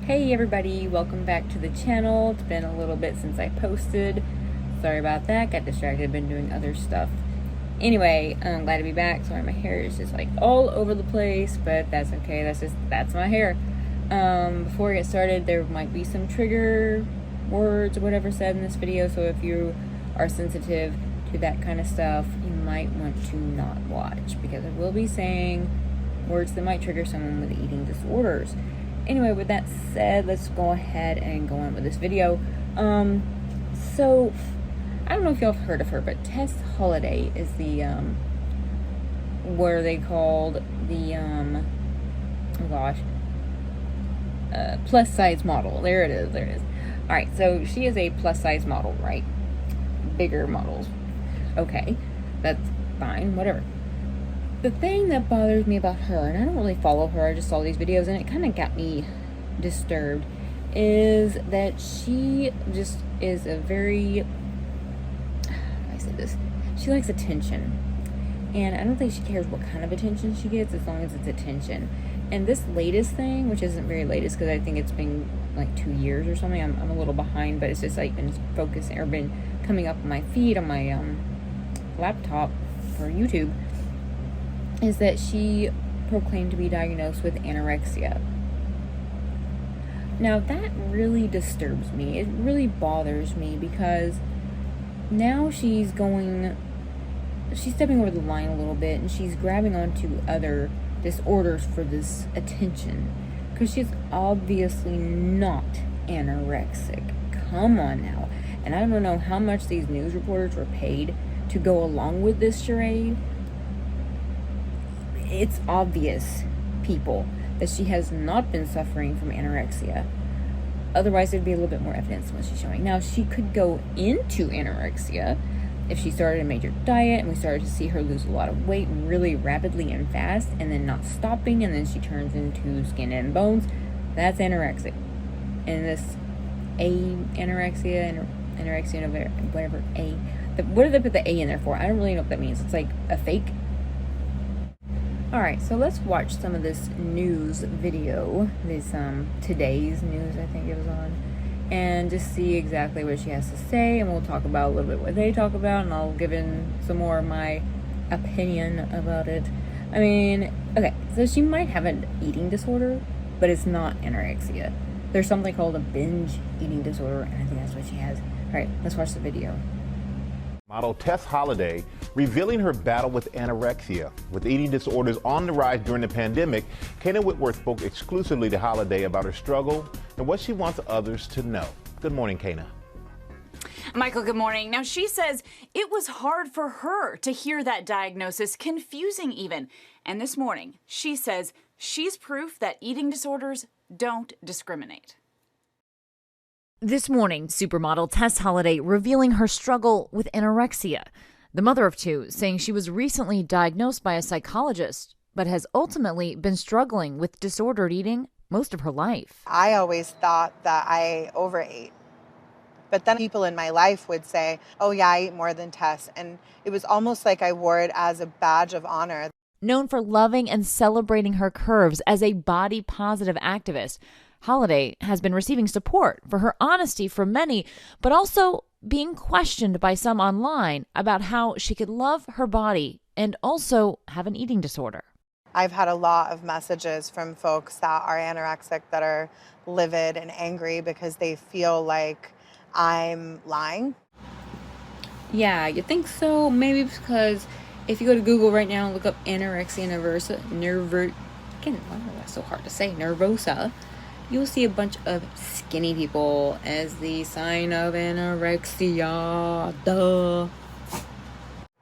Hey everybody, welcome back to the channel. It's been a little bit since I posted. Sorry about that, got distracted, been doing other stuff. Anyway, I'm glad to be back. Sorry, my hair is just like all over the place, but that's okay, that's my hair. Before I get started, there might be some trigger words or whatever said in this video, so if you are sensitive to that kind of stuff, you might want to not watch, because I will be saying words that might trigger someone with eating disorders. Anyway, with that said, let's go ahead and go on with this video. So, I don't know if y'all have heard of her, but Tess Holiday is the, what are they called? The, plus size model. There it is. Alright, so she is a plus size model, right? Bigger models. Okay, that's fine, whatever. The thing that bothers me about her, and I don't really follow her, I just saw these videos and it kind of got me disturbed, is that she just is a very, how do I say this? She likes attention. And I don't think she cares what kind of attention she gets as long as it's attention. And this latest thing, which isn't very latest because I think it's been like 2 years or something, I'm a little behind, but it's just like been focusing or been coming up on my feed on my laptop for YouTube, is that she proclaimed to be diagnosed with anorexia. Now that really disturbs me. It really bothers me because now she's stepping over the line a little bit and she's grabbing onto other disorders for this attention, because she's obviously not anorexic. Come on now. And I don't know how much these news reporters were paid to go along with this charade. It's obvious, people, that she has not been suffering from anorexia. Otherwise, there'd be a little bit more evidence than what she's showing. Now, she could go into anorexia if she started a major diet and we started to see her lose a lot of weight really rapidly and fast and then not stopping, and then she turns into skin and bones. That's anorexic. And this anorexia, whatever, what do they put the A in there for? I don't really know what that means. It's like a fake. Alright, so let's watch some of this news video, this today's news I think it was on, and just see exactly what she has to say, and we'll talk about a little bit what they talk about, and I'll give in some more of my opinion about it. I mean, okay, so she might have an eating disorder, but it's not anorexia. There's something called a binge eating disorder, and I think that's what she has. Alright, let's watch the video. Model Tess Holiday revealing her battle with anorexia. With eating disorders on the rise during the pandemic, Kana Whitworth spoke exclusively to Holiday about her struggle and what she wants others to know. Good morning, Kana. Michael, good morning. Now, she says it was hard for her to hear that diagnosis, confusing even. And this morning, she says she's proof that eating disorders don't discriminate. This morning, supermodel Tess Holiday revealing her struggle with anorexia. The mother of two saying she was recently diagnosed by a psychologist, but has ultimately been struggling with disordered eating most of her life. I always thought that I overate. But then people in my life would say, oh yeah, I eat more than Tess. And it was almost like I wore it as a badge of honor. Known for loving and celebrating her curves as a body-positive activist, Holiday has been receiving support for her honesty from many, but also being questioned by some online about how she could love her body and also have an eating disorder. I've had a lot of messages from folks that are anorexic that are livid and angry because they feel like I'm lying. Yeah, you think so? Maybe because if you go to Google right now and look up anorexia nervosa, nervosa, you'll see a bunch of skinny people as the sign of anorexia. Duh.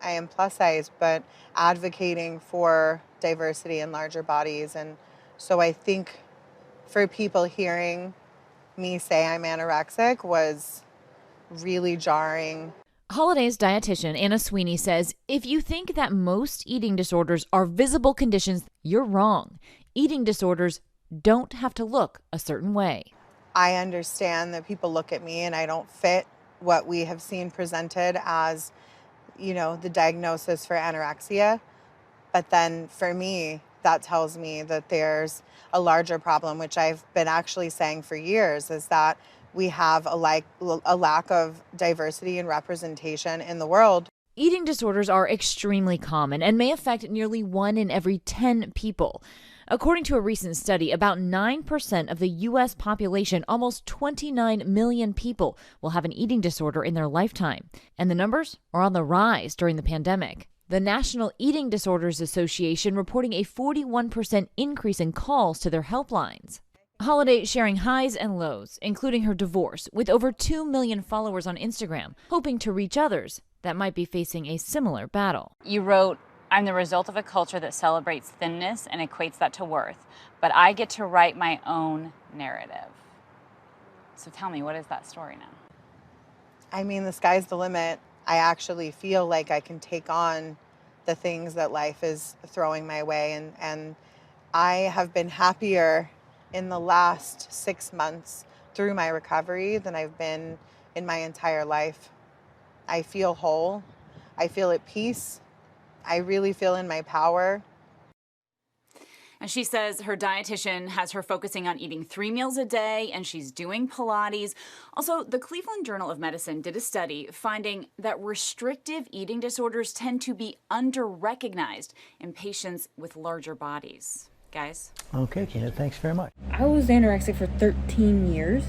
I am plus size, but advocating for diversity in larger bodies. And so I think for people hearing me say I'm anorexic was really jarring. Holiday's dietitian, Anna Sweeney, says if you think that most eating disorders are visible conditions, you're wrong. Eating disorders don't have to look a certain way. I understand that people look at me and I don't fit what we have seen presented as, the diagnosis for anorexia. But then for me, that tells me that there's a larger problem, which I've been actually saying for years, is that we have a lack of diversity and representation in the world. Eating disorders are extremely common and may affect nearly 1 in every 10 people. According to a recent study, about 9% of the U.S. population, almost 29 million people, will have an eating disorder in their lifetime. And the numbers are on the rise during the pandemic. The National Eating Disorders Association reporting a 41% increase in calls to their helplines. Holiday sharing highs and lows, including her divorce, with over 2 million followers on Instagram, hoping to reach others that might be facing a similar battle. You wrote, "I'm the result of a culture that celebrates thinness and equates that to worth, but I get to write my own narrative." So tell me, what is that story now? I mean, the sky's the limit. I actually feel like I can take on the things that life is throwing my way. And I have been happier in the last 6 months through my recovery than I've been in my entire life. I feel whole. I feel at peace. I really feel in my power. And she says her dietitian has her focusing on eating 3 meals a day, and she's doing Pilates. Also, the Cleveland Journal of Medicine did a study finding that restrictive eating disorders tend to be under-recognized in patients with larger bodies. Guys? Okay, Tina, thanks very much. I was anorexic for 13 years,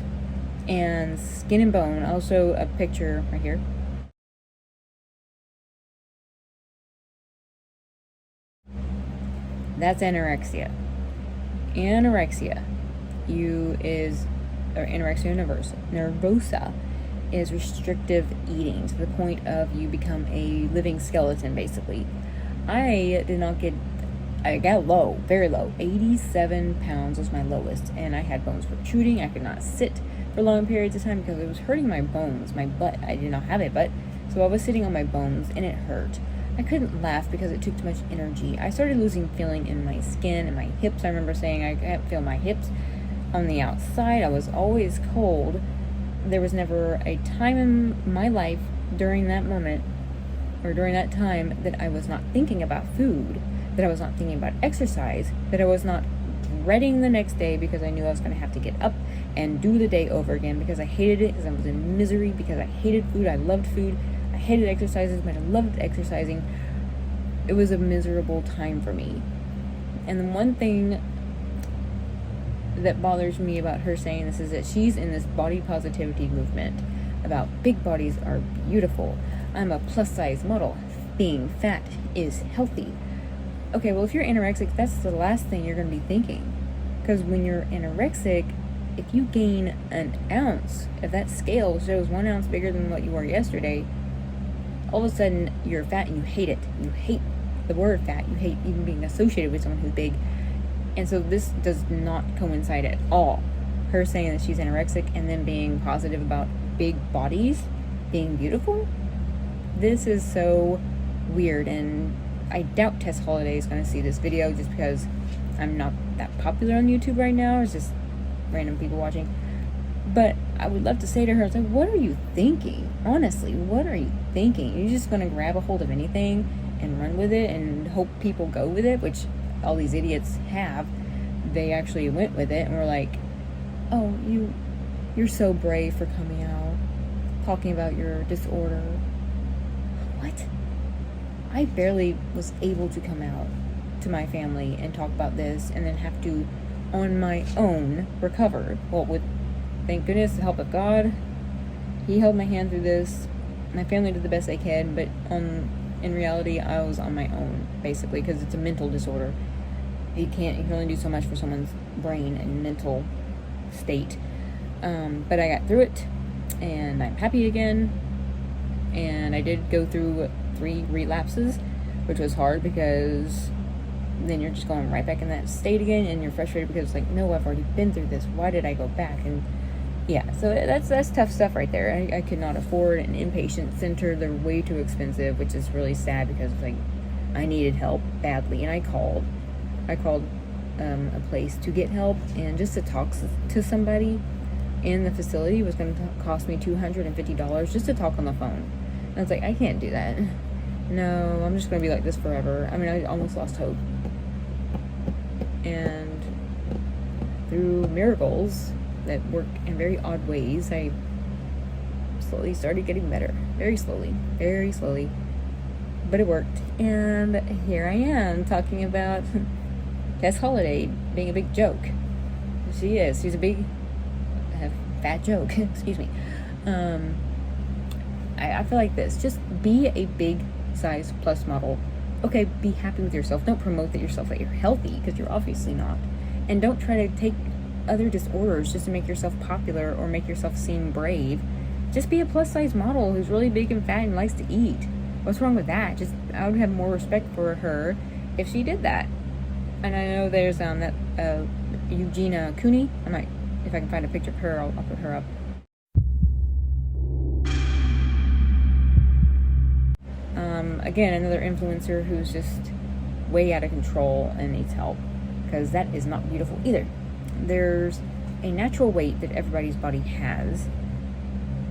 and skin and bone. Also, a picture right here. That's anorexia. Anorexia anorexia nervosa is restrictive eating to the point of you become a living skeleton, basically. I got low, very low. 87 pounds was my lowest, and I had bones protruding. I could not sit for long periods of time because it was hurting my bones, my butt. I did not have a butt, so I was sitting on my bones, and it hurt. I couldn't laugh because it took too much energy. I started losing feeling in my skin and my hips. I remember saying I can't feel my hips on the outside. I was always cold. There was never a time in my life during that moment or during that time that I was not thinking about food, that I was not thinking about exercise, that I was not dreading the next day because I knew I was going to have to get up and do the day over again because I hated it, because I was in misery, because I hated food. I loved food. I hated exercises, but I loved exercising. It was a miserable time for me. And the one thing that bothers me about her saying this is that she's in this body positivity movement about big bodies are beautiful. I'm a plus size model. Being fat is healthy. Okay, well, if you're anorexic, that's the last thing you're going to be thinking. Because when you're anorexic, if you gain an ounce, if that scale shows 1 ounce bigger than what you were yesterday, all of a sudden you're fat and you hate it. You hate the word fat. You hate even being associated with someone who's big. And so this does not coincide at all. Her saying that she's anorexic and then being positive about big bodies being beautiful. This is so weird, and I doubt Tess Holiday is going to see this video just because I'm not that popular on YouTube right now. It's just random people watching. But I would love to say to her, it's like, what are you thinking? Honestly, what are you thinking? You're just going to grab a hold of anything and run with it and hope people go with it, which all these idiots have. They actually went with it and were like, oh, you're so brave for coming out, talking about your disorder. What? I barely was able to come out to my family and talk about this and then have to, on my own, recover. Well, with, thank goodness, the help of God, He held my hand through this. My family did the best they could, but in reality, I was on my own, basically, because it's a mental disorder. You can only do so much for someone's brain and mental state. But I got through it, and I'm happy again. And I did go through 3 relapses, which was hard because then you're just going right back in that state again, and you're frustrated because it's like, no, I've already been through this. Why did I go back? And yeah, so that's tough stuff right there. I could not afford an inpatient center. They're way too expensive, which is really sad because like I needed help badly, and I called a place to get help, and just to talk to somebody in the facility was going to cost me $250 just to talk on the phone. And I was like, I can't do that. No, I'm just going to be like this forever. I mean, I almost lost hope. And through miracles that work in very odd ways, I slowly started getting better. Very slowly. But it worked. And here I am talking about Tess Holiday being a big joke. She is. She's a big, fat joke. Excuse me. I feel like this. Just be a big size plus model. Okay, be happy with yourself. Don't promote that you're healthy, because you're obviously not. And don't try to take other disorders just to make yourself popular or make yourself seem brave. Just be a plus size model who's really big and fat and likes to eat. What's wrong with that? I would have more respect for her if she did that. And I know there's that Eugenia Cooney. If I can find a picture of her, I'll put her up. Again, another influencer who's just way out of control and needs help, because that is not beautiful either. There's a natural weight that everybody's body has.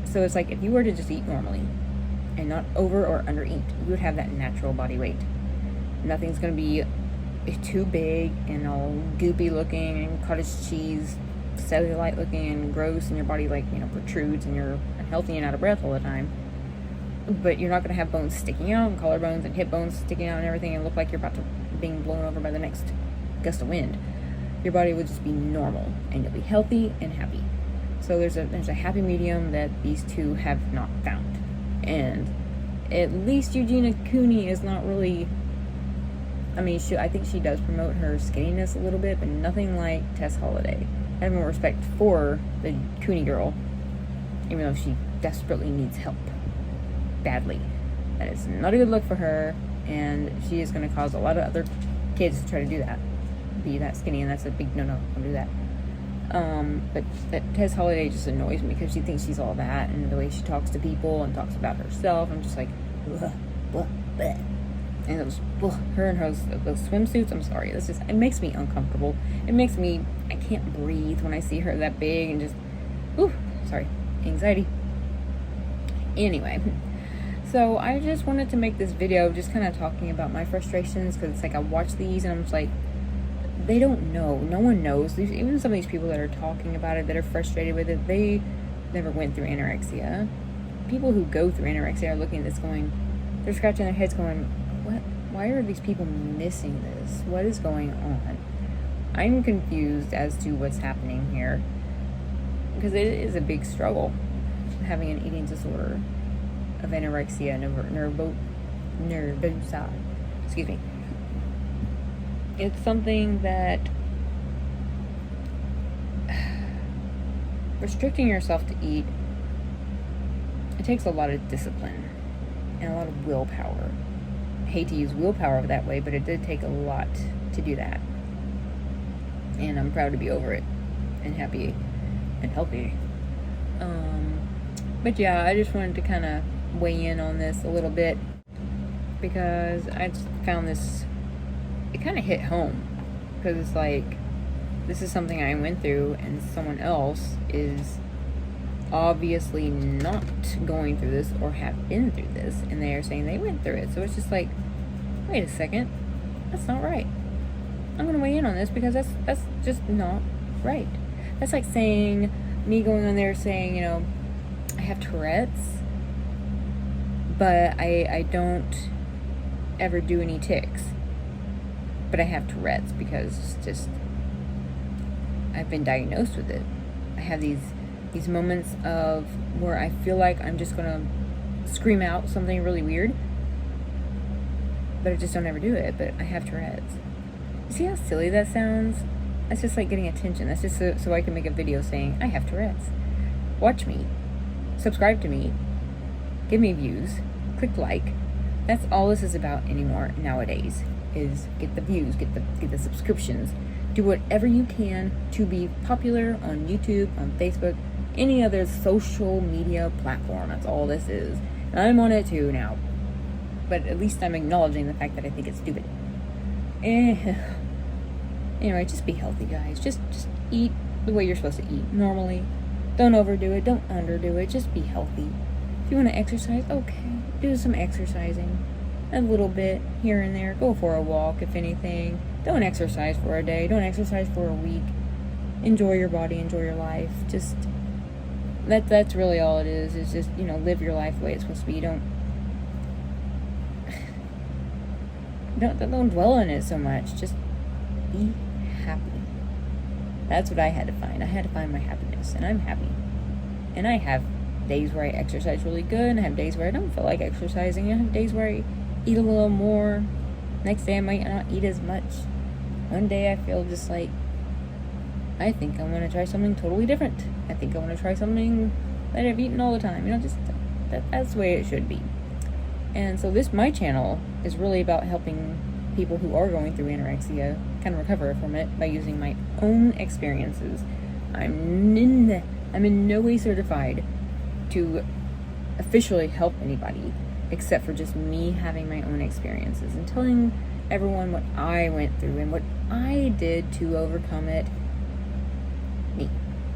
So it's like if you were to just eat normally and not over or under eat, you would have that natural body weight. Nothing's going to be too big and all goopy looking and cottage cheese cellulite looking and gross, and your body protrudes and you're unhealthy and out of breath all the time. But you're not going to have bones sticking out and collarbones and hip bones sticking out and everything and look like you're about to being blown over by the next gust of wind. Your body would just be normal and you'll be healthy and happy. So there's a happy medium that these two have not found. And at least Eugenia Cooney is not really, I think she does promote her skinniness a little bit, but nothing like Tess Holiday. I have more respect for the Cooney girl, even though she desperately needs help. Badly. That is not a good look for her, and she is going to cause a lot of other kids to try to do that. Be that skinny, and that's a big no-no. Don't do that. But that Tess Holiday just annoys me because she thinks she's all that, and the way she talks to people and talks about herself, I'm just like, blah, blah, blah. And her and those swimsuits, I'm sorry, it makes me uncomfortable. I can't breathe when I see her that big and just, anxiety. Anyway, so I just wanted to make this video just kind of talking about my frustrations, because it's like I watch these and I'm just like, they don't know. No one knows. Even some of these people that are talking about it, that are frustrated with it, they never went through anorexia. People who go through anorexia are looking at this going, they're scratching their heads going, what? Why are these people missing this? What is going on? I'm confused as to what's happening here, because it is a big struggle having an eating disorder of anorexia nervosa. Excuse me. It's something that restricting yourself to eat, it takes a lot of discipline and a lot of willpower. I hate to use willpower that way, but it did take a lot to do that. And I'm proud to be over it and happy and healthy. But yeah, I just wanted to kind of weigh in on this a little bit, because I just found this, it kind of hit home, because it's like, this is something I went through, and someone else is obviously not going through this or have been through this, and they are saying they went through it. So it's just like, wait a second, that's not right. I'm gonna weigh in on this, because that's just not right. That's like saying, me going on there saying, I have Tourette's, but I don't ever do any tics, but I have Tourette's because I've been diagnosed with it. I have these moments of where I feel like I'm just gonna scream out something really weird, but I just don't ever do it. But I have Tourette's. See how silly that sounds? That's just like getting attention. That's just so I can make a video saying I have Tourette's. Watch me, subscribe to me, give me views, click like. That's all this is about anymore nowadays, is get the views, get the subscriptions, do whatever you can to be popular on YouTube, on Facebook, any other social media platform. That's all this is. And I'm on it too now, but at least I'm acknowledging the fact that I think it's stupid. Anyway, just be healthy, guys. Just eat the way you're supposed to eat normally. Don't overdo it, don't underdo it. Just be healthy. If you want to exercise, okay, do some exercising, a little bit here and there. Go for a walk, if anything. Don't exercise for a day. Don't exercise for a week. Enjoy your body. Enjoy your life. Just that's really all it is. Is just, you know, live your life the way it's supposed to be. Don't dwell on it so much. Just be happy. That's what I had to find. I had to find my happiness, and I'm happy. And I have days where I exercise really good, and I have days where I don't feel like exercising. I have days where I eat a little more. Next day I might not eat as much. One day I feel just like, I think I want to try something totally different. I think I want to try something that I've eaten all the time. You know, just that's the way it should be. And so my channel is really about helping people who are going through anorexia kind of recover from it by using my own experiences. I'm in no way certified to officially help anybody, except for just me having my own experiences and telling everyone what I went through and what I did to overcome it. Me.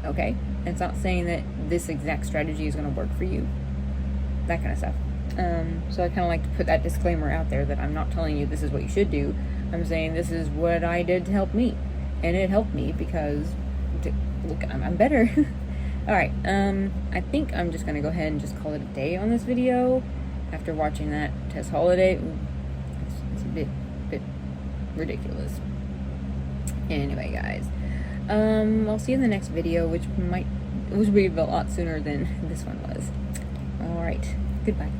Okay? And it's not saying that this exact strategy is going to work for you. That kind of stuff. So I kind of like to put that disclaimer out there that I'm not telling you this is what you should do. I'm saying this is what I did to help me. And it helped me because, look, I'm better. Alright, I think I'm just going to go ahead and just call it a day on this video. After watching that Tess Holiday, it's a bit ridiculous. Anyway, guys, I'll see you in the next video, which will be a lot sooner than this one was. Alright, goodbye.